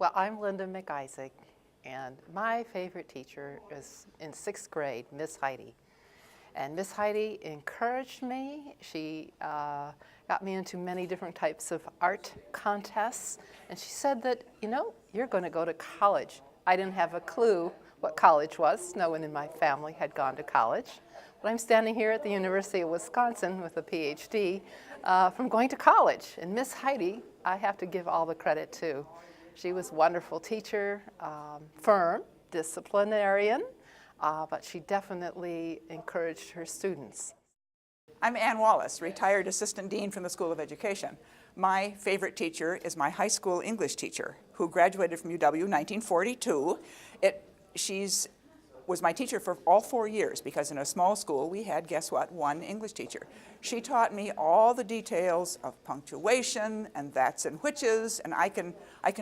Well, I'm Linda McIsaac, and my favorite teacher is in 6th grade, Miss Heidi. And Miss Heidi encouraged me. She got me into many different types of art contests, and she said that, you know, you're going to go to college. I didn't have a clue what college was. No one in my family had gone to college. But I'm standing here at the University of Wisconsin with a PhD from going to college. And Miss Heidi, I have to give all the credit to. She was a wonderful teacher, firm, disciplinarian, but she definitely encouraged her students. I'm Ann Wallace, retired Assistant Dean from the School of Education. My favorite teacher is my high school English teacher, who graduated from UW in 1942. She's was my teacher for all 4 years, because in a small school we had, guess what, one English teacher. She taught me all the details of punctuation and that's and whiches, and I can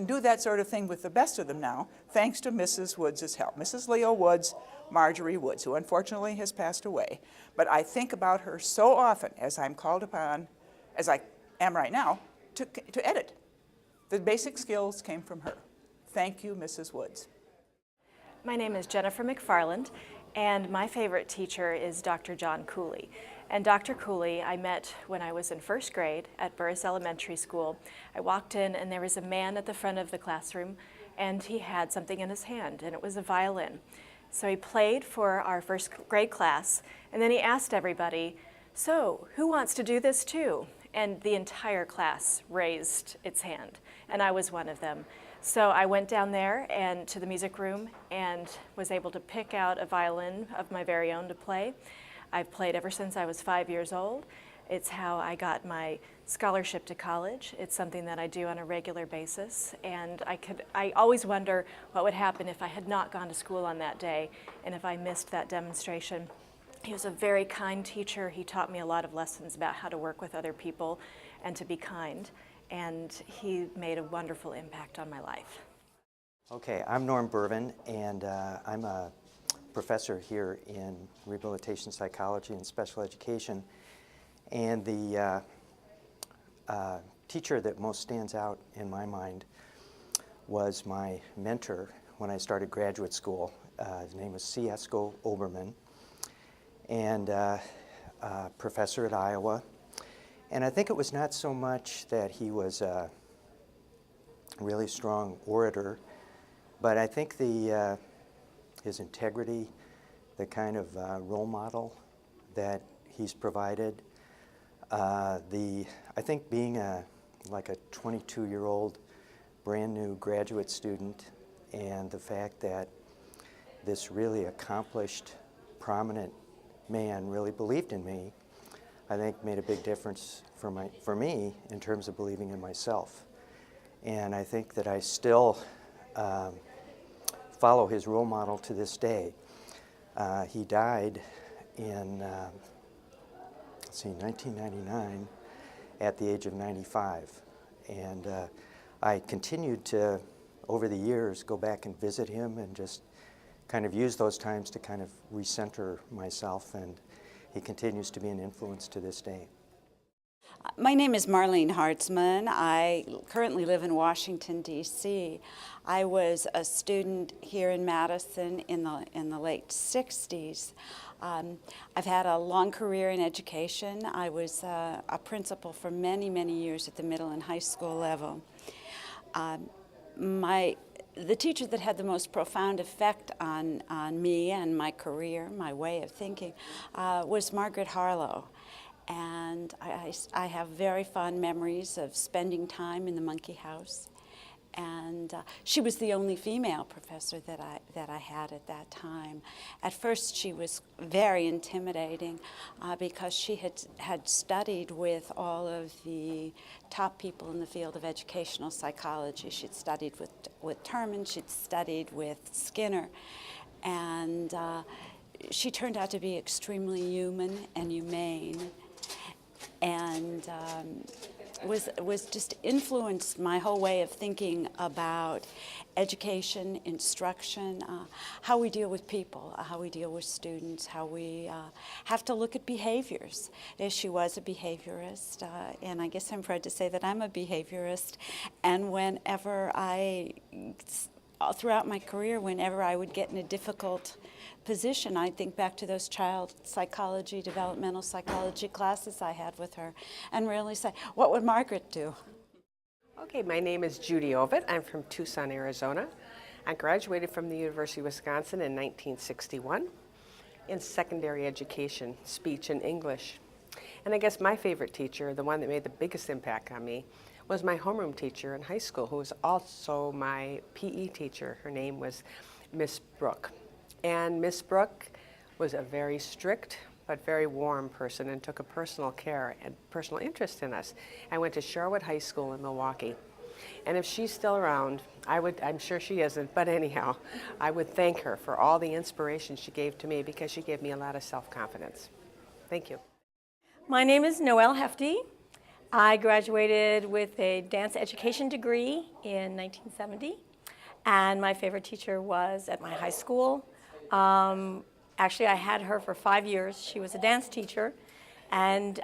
do that sort of thing with the best of them now, thanks to Mrs. Woods' help. Mrs. Leo Woods, Marjorie Woods, who unfortunately has passed away. But I think about her so often as I'm called upon, as I am right now, to edit. The basic skills came from her. Thank you, Mrs. Woods. My name is Jennifer McFarland, and my favorite teacher is Dr. John Cooley. And Dr. Cooley I met when I was in 1st grade at Burris Elementary School. I walked in and there was a man at the front of the classroom, and he had something in his hand, and it was a violin. So he played for our 1st grade class, and then he asked everybody, "So, who wants to do this too?" And the entire class raised its hand, and I was one of them. So I went down there and to the music room and was able to pick out a violin of my very own to play. I've played ever since I was 5 years old. It's how I got my scholarship to college. It's something that I do on a regular basis, and I always wonder what would happen if I had not gone to school on that day and if I missed that demonstration. He was a very kind teacher. He taught me a lot of lessons about how to work with other people and to be kind. And he made a wonderful impact on my life. Okay, I'm Norm Bervin, and I'm a professor here in rehabilitation psychology and special education. And the teacher that most stands out in my mind was my mentor when I started graduate school. His name was C. Esco Oberman, and professor at Iowa. And I think it was not so much that he was a really strong orator, but I think his integrity, the kind of role model that he's provided, I think being like a 22-year-old brand new graduate student, and the fact that this really accomplished, prominent man really believed in me, I think made a big difference for me in terms of believing in myself. And I think that I still follow his role model to this day. He died in, 1999 at the age of 95. And I continued to, over the years, go back and visit him and just kind of use those times to kind of recenter myself, and he continues to be an influence to this day. My name is Marlene Hartzman. I currently live in Washington, D.C. I was a student here in Madison in the late 60s. I've had a long career in education. I was a principal for many, many years at the middle and high school level. The teacher that had the most profound effect on me and my career, my way of thinking, was Margaret Harlow. And I have very fond memories of spending time in the Monkey House. And she was the only female professor that I had at that time. At first she was very intimidating because she had studied with all of the top people in the field of educational psychology. She'd studied with Terman, she'd studied with Skinner, and she turned out to be extremely human and humane. And was just influenced my whole way of thinking about education, instruction, how we deal with people, how we deal with students, how we have to look at behaviors. She was a behaviorist, and I guess I'm proud to say that I'm a behaviorist. And whenever throughout my career, whenever I would get in a difficult position, I think back to those child psychology, developmental psychology classes I had with her and really say, what would Margaret do? Okay, my name is Judy Ovitt. I'm from Tucson, Arizona. I graduated from the University of Wisconsin in 1961 in secondary education, speech and English. And I guess my favorite teacher, the one that made the biggest impact on me, was my homeroom teacher in high school, who was also my PE teacher. Her name was Miss Brooke. And Miss Brooke was a very strict but very warm person and took a personal care and personal interest in us. I went to Sherwood High School in Milwaukee. And if she's still around, I'm sure she isn't, but anyhow, I would thank her for all the inspiration she gave to me, because she gave me a lot of self-confidence. Thank you. My name is Noelle Hefty. I graduated with a dance education degree in 1970, and my favorite teacher was at my high school. Actually, I had her for 5 years. She was a dance teacher, and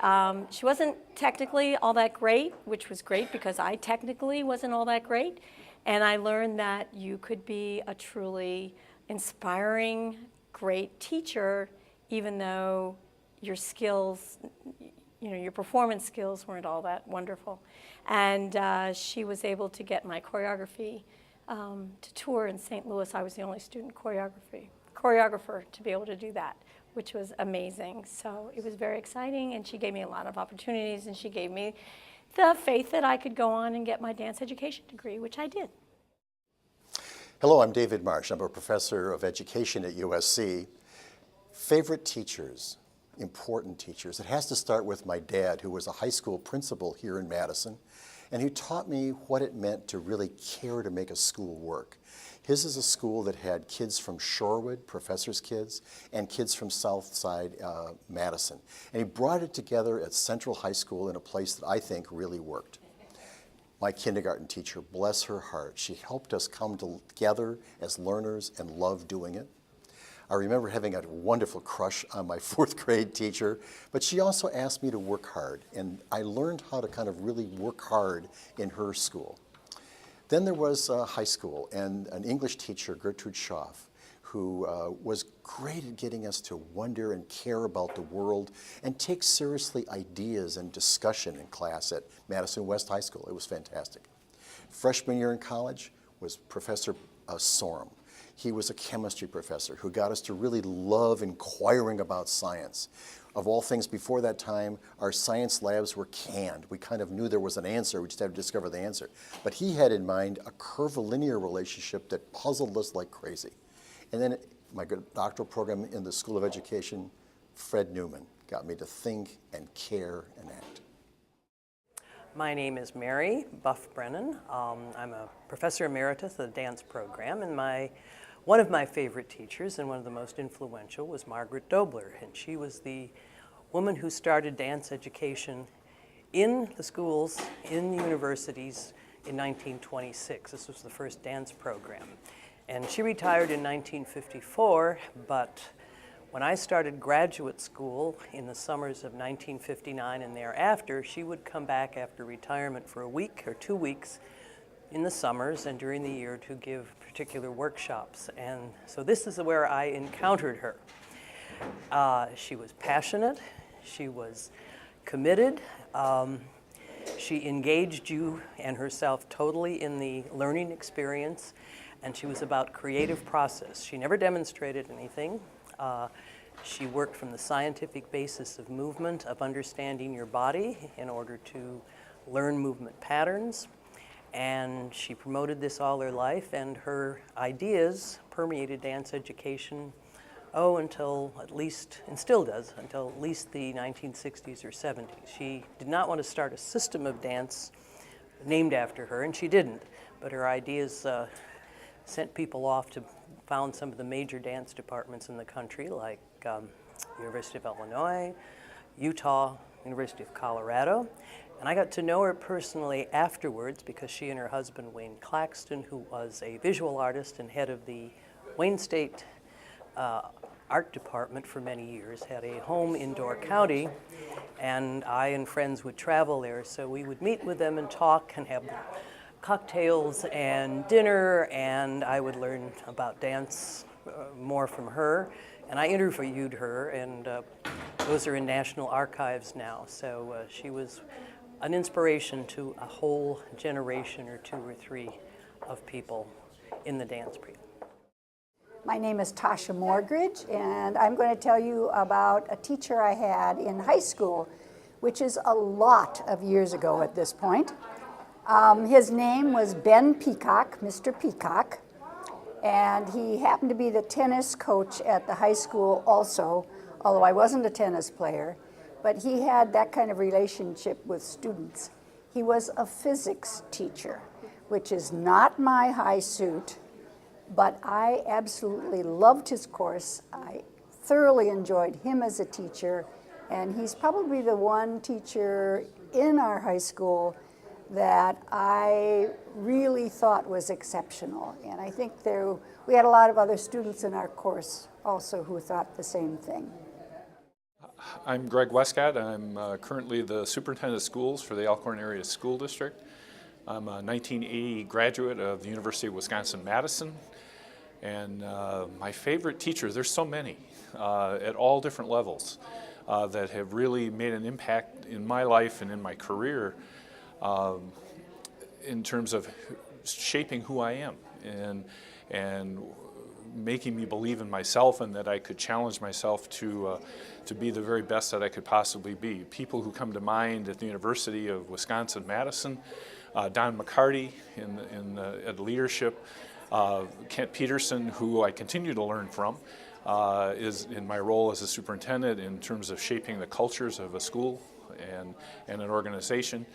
she wasn't technically all that great, which was great because I technically wasn't all that great. And I learned that you could be a truly inspiring, great teacher, even though your skills, your performance skills weren't all that wonderful. And she was able to get my choreography to tour in St. Louis. I was the only student choreographer to be able to do that, which was amazing. So it was very exciting, and she gave me a lot of opportunities, and she gave me the faith that I could go on and get my dance education degree, which I did. Hello, I'm David Marsh. I'm a professor of education at USC. Favorite teachers, important teachers. It has to start with my dad, who was a high school principal here in Madison, and he taught me what it meant to really care to make a school work. His is a school that had kids from Shorewood, professors' kids, and kids from Southside Madison. And he brought it together at Central High School in a place that I think really worked. My kindergarten teacher, bless her heart, she helped us come together as learners and love doing it. I remember having a wonderful crush on my 4th grade teacher, but she also asked me to work hard, and I learned how to kind of really work hard in her school. Then there was high school, and an English teacher, Gertrude Schaff, who was great at getting us to wonder and care about the world and take seriously ideas and discussion in class at Madison West High School. It was fantastic. Freshman year in college was Professor Sorum. He was a chemistry professor who got us to really love inquiring about science. Of all things, before that time, our science labs were canned. We kind of knew there was an answer, we just had to discover the answer. But he had in mind a curvilinear relationship that puzzled us like crazy. And then my doctoral program in the School of Education, Fred Newman, got me to think and care and act. My name is Mary Buff Brennan. I'm a professor emeritus of the dance program, and one of my favorite teachers and one of the most influential was Margaret Dobler, and she was the woman who started dance education in the schools, in the universities in 1926. This was the first dance program. And she retired in 1954, but when I started graduate school in the summers of 1959 and thereafter, she would come back after retirement for a week or 2 weeks in the summers and during the year to give particular workshops. And so this is where I encountered her. She was passionate, she was committed, she engaged you and herself totally in the learning experience, and she was about creative process. She never demonstrated anything. She worked from the scientific basis of movement, of understanding your body in order to learn movement patterns. And she promoted this all her life, and her ideas permeated dance education, until at least, and still does, until at least the 1960s or 70s. She did not want to start a system of dance named after her, and she didn't, but her ideas sent people off to found some of the major dance departments in the country, like University of Illinois, Utah, University of Colorado, And I got to know her personally afterwards because she and her husband, Wayne Claxton, who was a visual artist and head of the Wayne State art department for many years, had a home in Door County, and I and friends would travel there, so we would meet with them and talk and have cocktails and dinner, and I would learn about dance more from her, and I interviewed her, and those are in National Archives now, so she was an inspiration to a whole generation or two or three of people in the dance field. My name is Tasha Morgridge, and I'm going to tell you about a teacher I had in high school, which is a lot of years ago at this point. His name was Ben Peacock, Mr. Peacock, and he happened to be the tennis coach at the high school also, although I wasn't a tennis player, but he had that kind of relationship with students. He was a physics teacher, which is not my high suit, but I absolutely loved his course. I thoroughly enjoyed him as a teacher, and he's probably the one teacher in our high school that I really thought was exceptional. And I think we had a lot of other students in our course also who thought the same thing. I'm Greg Westcott. I'm currently the superintendent of schools for the Elkhorn Area School District. I'm a 1980 graduate of the University of Wisconsin-Madison. And my favorite teachers, there's so many at all different levels that have really made an impact in my life and in my career in terms of shaping who I am and making me believe in myself and that I could challenge myself to be the very best that I could possibly be. People who come to mind at the University of Wisconsin-Madison, Don McCarty at leadership, Kent Peterson, who I continue to learn from, is in my role as a superintendent in terms of shaping the cultures of a school and an organization.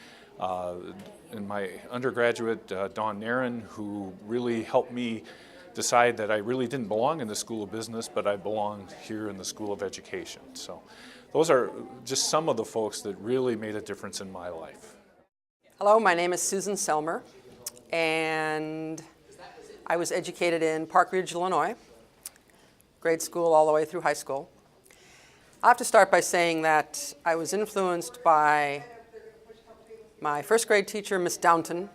In my undergraduate, Dawn Nairn, who really helped me decide that I really didn't belong in the School of Business, but I belonged here in the School of Education. So those are just some of the folks that really made a difference in my life. Hello, my name is Susan Selmer, and I was educated in Park Ridge, Illinois, grade school all the way through high school. I have to start by saying that I was influenced by my first grade teacher, Miss Downton,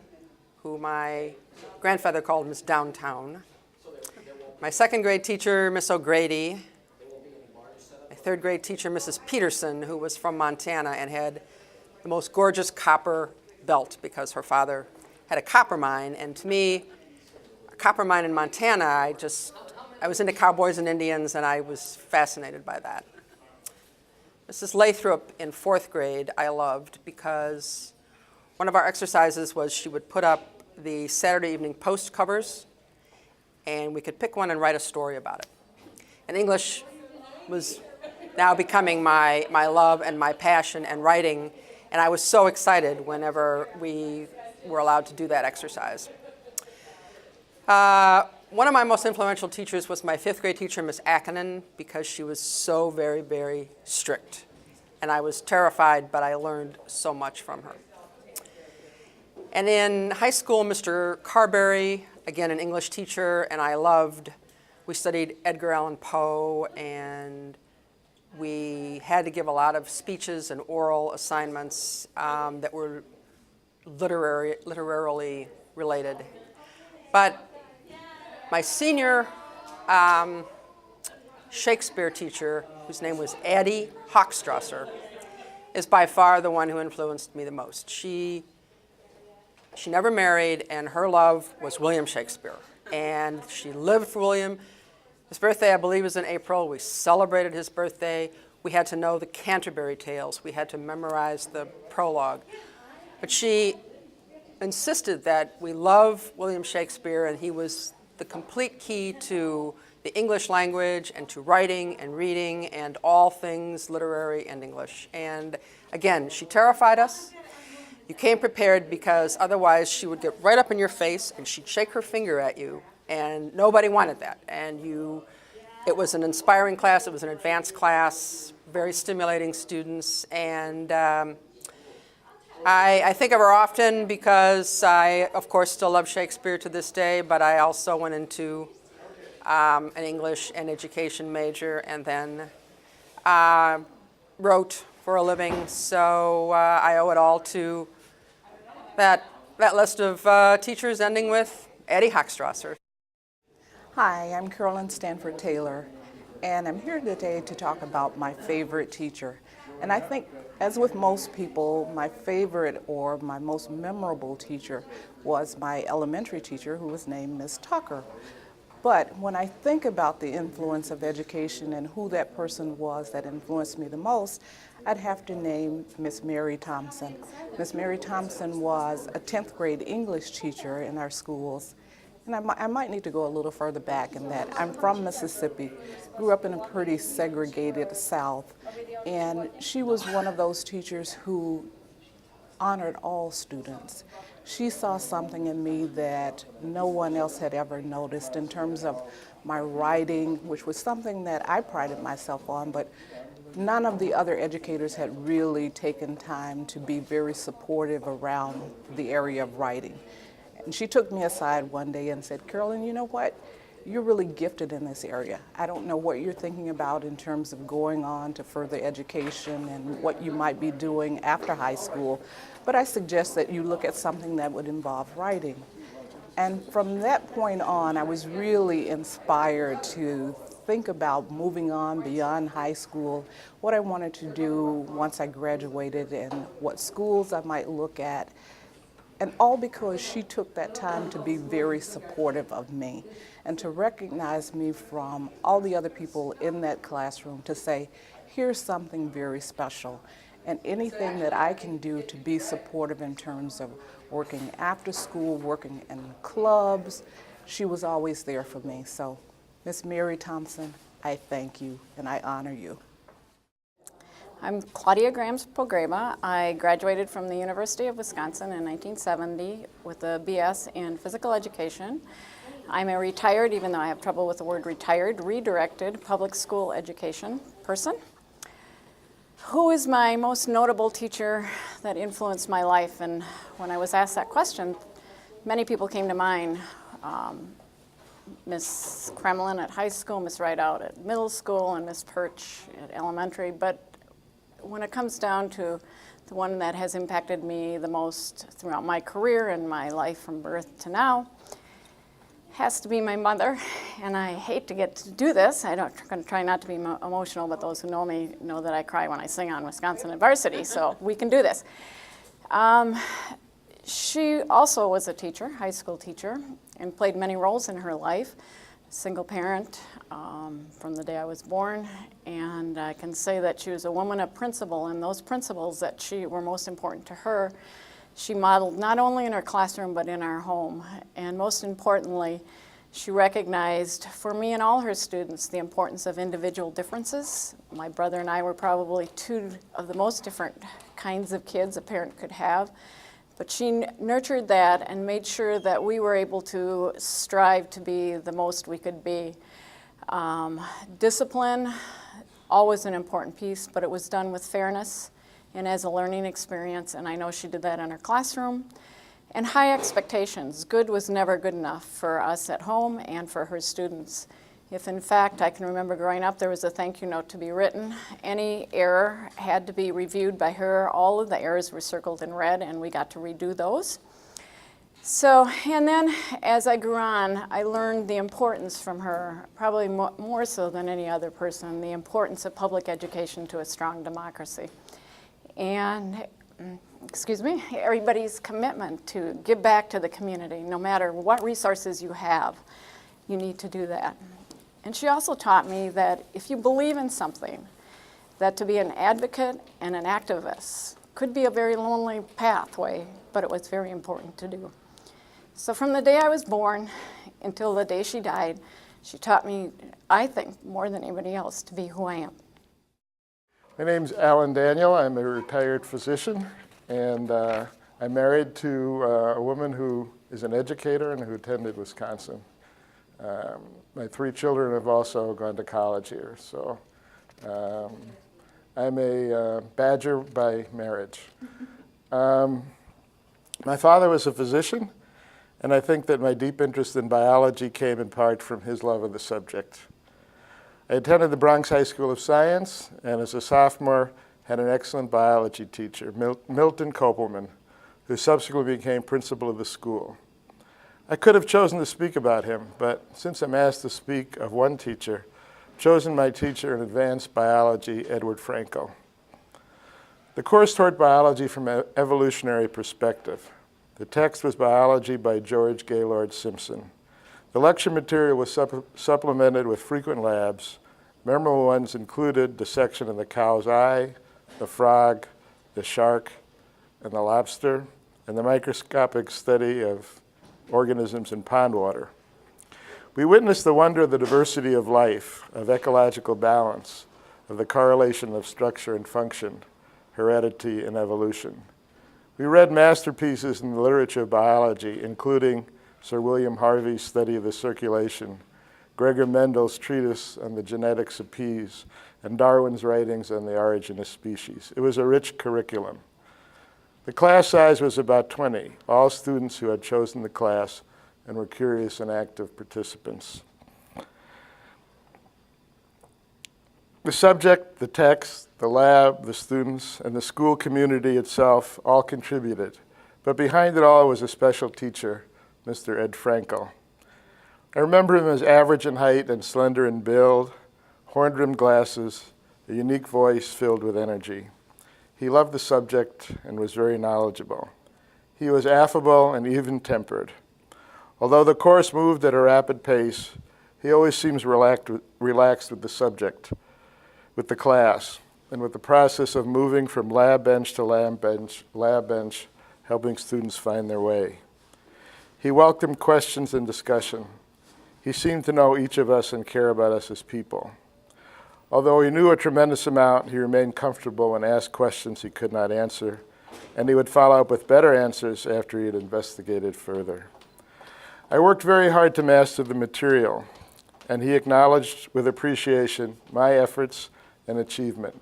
who my grandfather called Miss Downtown. My second grade teacher, Miss O'Grady. My third grade teacher, Mrs. Peterson, who was from Montana and had the most gorgeous copper belt because her father had a copper mine. And to me, a copper mine in Montana, I was into cowboys and Indians, and I was fascinated by that. Mrs. Lathrop in fourth grade I loved because one of our exercises was she would put up the Saturday Evening Post covers, and we could pick one and write a story about it. And English was now becoming my love and my passion, and writing, and I was so excited whenever we were allowed to do that exercise. One of my most influential teachers was my fifth grade teacher, Miss Akinen, because she was so very, very strict. And I was terrified, but I learned so much from her. And in high school, Mr. Carberry, again, an English teacher, and we studied Edgar Allan Poe, and we had to give a lot of speeches and oral assignments that were literarily related. But my senior Shakespeare teacher, whose name was Addie Hochstrasser, is by far the one who influenced me the most. She never married, and her love was William Shakespeare. And she lived for William. His birthday, I believe, was in April. We celebrated his birthday. We had to know the Canterbury Tales. We had to memorize the prologue. But she insisted that we love William Shakespeare, and he was the complete key to the English language and to writing and reading and all things literary and English. And again, she terrified us. You came prepared because otherwise she would get right up in your face and she'd shake her finger at you, and nobody wanted that. And it was an inspiring class, it was an advanced class, very stimulating students, and I think of her often because I, of course, still love Shakespeare to this day, but I also went into an English and education major and then wrote for a living. So I owe it all to that list of teachers ending with Eddie Hochstrasser. Hi, I'm Carolyn Stanford Taylor, and I'm here today to talk about my favorite teacher. And I think, as with most people, my favorite or my most memorable teacher was my elementary teacher, who was named Miss Tucker. But when I think about the influence of education and who that person was that influenced me the most, I'd have to name Miss Mary Thompson. Miss Mary Thompson was a 10th grade English teacher in our schools. And I might need to go a little further back in that. I'm from Mississippi, grew up in a pretty segregated South, and she was one of those teachers who honored all students. She saw something in me that no one else had ever noticed in terms of my writing, which was something that I prided myself on, but none of the other educators had really taken time to be very supportive around the area of writing. And she took me aside one day and said, "Carolyn, you know what? You're really gifted in this area. I don't know what you're thinking about in terms of going on to further education and what you might be doing after high school, but I suggest that you look at something that would involve writing." And from that point on, I was really inspired to think about moving on beyond high school, what I wanted to do once I graduated and what schools I might look at. And all because she took that time to be very supportive of me and to recognize me from all the other people in that classroom to say, here's something very special. And anything that I can do to be supportive in terms of working after school, working in clubs, she was always there for me. So, Miss Mary Thompson, I thank you and I honor you. I'm Claudia Grams-Pogreba. I graduated from the University of Wisconsin in 1970 with a BS in physical education. I'm a retired, even though I have trouble with the word retired, redirected public school education person. Who is my most notable teacher that influenced my life? And when I was asked that question, many people came to mind. Miss Kremlin at high school, Miss Rideout at middle school, and Miss Perch at elementary. But when it comes down to the one that has impacted me the most throughout my career and my life from birth to now, has to be my mother. And I hate to get to do this. I'm going to try not to be emotional, but those who know me know that I cry when I sing on Wisconsin at varsity, so we can do this. She also was a teacher, high school teacher, and played many roles in her life. Single parent from the day I was born, and I can say that she was a woman of principle, and those principles that were most important to her, she modeled not only in her classroom but in our home. And most importantly, she recognized for me and all her students the importance of individual differences. My brother and I were probably two of the most different kinds of kids a parent could have. But she nurtured that and made sure that we were able to strive to be the most we could be. Discipline, always an important piece, but it was done with fairness and as a learning experience, and I know she did that in her classroom. And high expectations. Good was never good enough for us at home and for her students. If in fact, I can remember growing up, there was a thank you note to be written. Any error had to be reviewed by her. All of the errors were circled in red, and we got to redo those. So, and then as I grew on, I learned the importance from her, probably more so than any other person, the importance of public education to a strong democracy. And, everybody's commitment to give back to the community, no matter what resources you have, you need to do that. And she also taught me that if you believe in something, that to be an advocate and an activist could be a very lonely pathway, but it was very important to do. So from the day I was born until the day she died, she taught me, I think, more than anybody else, to be who I am. My name's Alan Daniel. I'm a retired physician, and I'm married to a woman who is an educator and who attended Wisconsin. My 3 children have also gone to college here, so I'm a Badger by marriage. My father was a physician, and I think that my deep interest in biology came in part from his love of the subject. I attended the Bronx High School of Science, and as a sophomore, had an excellent biology teacher, Milton Kopelman, who subsequently became principal of the school. I could have chosen to speak about him, but since I'm asked to speak of one teacher, I've chosen my teacher in advanced biology, Edward Frankel. The course taught biology from an evolutionary perspective. The text was Biology by George Gaylord Simpson. The lecture material was supplemented with frequent labs. Memorable ones included dissection of the cow's eye, the frog, the shark, and the lobster, and the microscopic study of organisms in pond water. We witnessed the wonder of the diversity of life, of ecological balance, of the correlation of structure and function, heredity and evolution. We read masterpieces in the literature of biology, including Sir William Harvey's study of the circulation, Gregor Mendel's treatise on the genetics of peas, and Darwin's writings on the origin of species. It was a rich curriculum. The class size was about 20, all students who had chosen the class and were curious and active participants. The subject, the text, the lab, the students, and the school community itself all contributed. But behind it all was a special teacher, Mr. Ed Frankel. I remember him as average in height and slender in build, horn-rimmed glasses, a unique voice filled with energy. He loved the subject and was very knowledgeable. He was affable and even-tempered. Although the course moved at a rapid pace, he always seems relaxed with the subject, with the class, and with the process of moving from lab bench to lab bench, helping students find their way. He welcomed questions and discussion. He seemed to know each of us and care about us as people. Although he knew a tremendous amount, he remained comfortable when asked questions he could not answer, and he would follow up with better answers after he had investigated further. I worked very hard to master the material, and he acknowledged with appreciation my efforts and achievement.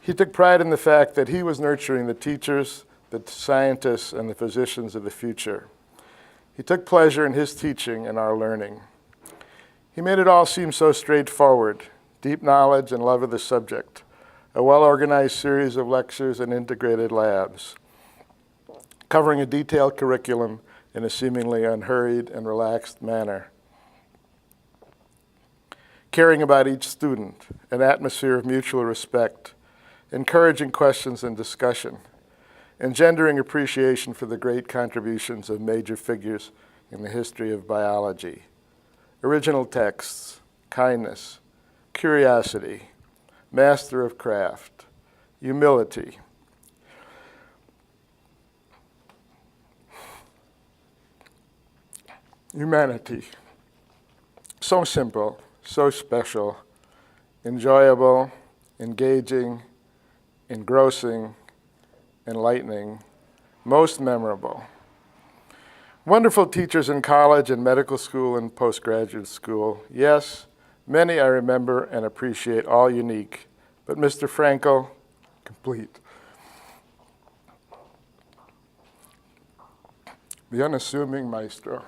He took pride in the fact that he was nurturing the teachers, the scientists, and the physicians of the future. He took pleasure in his teaching and our learning. He made it all seem so straightforward, deep knowledge and love of the subject, a well-organized series of lectures and integrated labs, covering a detailed curriculum in a seemingly unhurried and relaxed manner. Caring about each student, an atmosphere of mutual respect, encouraging questions and discussion, engendering appreciation for the great contributions of major figures in the history of biology, original texts, kindness, curiosity, master of craft, humility, humanity. So simple, so special, enjoyable, engaging, engrossing, enlightening, most memorable. Wonderful teachers in college and medical school and postgraduate school. Yes, many I remember and appreciate, all unique, but Mr. Frankel, complete. The unassuming maestro.